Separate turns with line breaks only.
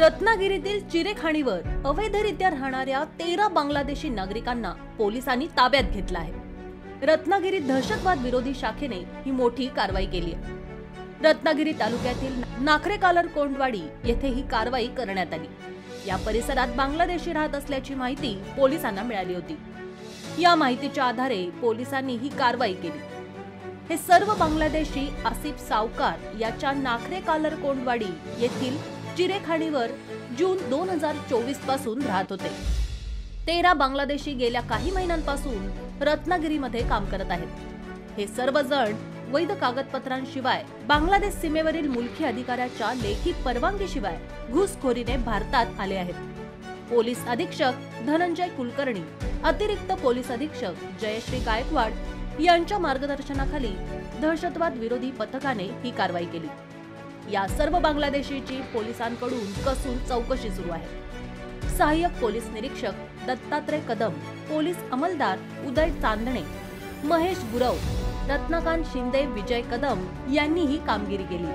रत्नागिरीतील चिरेखाणीवर अवैधरित्या राहणाऱ्या 13 बांगलादेशी नागरिकांना पोलिसांनी ताब्यात घेतलं आहे। रत्नागिरी दहशतवाद विरोधी शाखेने ही मोठी कारवाई केली आहे। रत्नागिरी तालुक्यातील नाखरेकालर कोंडवाडी येथे ही कारवाई करण्यात आली। या परिसरात बांगलादेशी राहत असल्याची माहिती पोलिसांना मिळाली होती। या माहितीच्या आधारे पोलिसांनी ही कारवाई केली। हे सर्व बांगलादेशी आसिफ सावकार याच्या नाखरेकालर कोंडवाडी येथील चिरेखाणीवर जून 2024 पासून राहत होते। 13 बांगलादेशी गेल्या काही महिन्यांपासून रत्नागिरीमध्ये काम करत आहेत। हे सर्व जण वैध कागदपत्रांशिवाय बांगलादेश सीमेवरील मुलकी अधिकाऱ्याच्या लेखी परवानगीशिवाय घुसखोरीने भारतात आले आहेत। पोलीस अधीक्षक धनंजय कुलकर्णी, अतिरिक्त पोलीस अधीक्षक जयश्री गायकवाड यांच्या मार्गदर्शनाखाली दहशतवाद विरोधी पथकाने ही कारवाई केली। या सर्व बांगलादेशीची पोलिसांकडून कसून चौकशी सुरू आहे। सहाय्यक पोलीस निरीक्षक दत्तात्रय कदम, पोलीस अंमलदार उदय चांदणे, महेश गुरव, रत्नाकांत शिंदे, विजय कदम यांनी ही कामगिरी केली।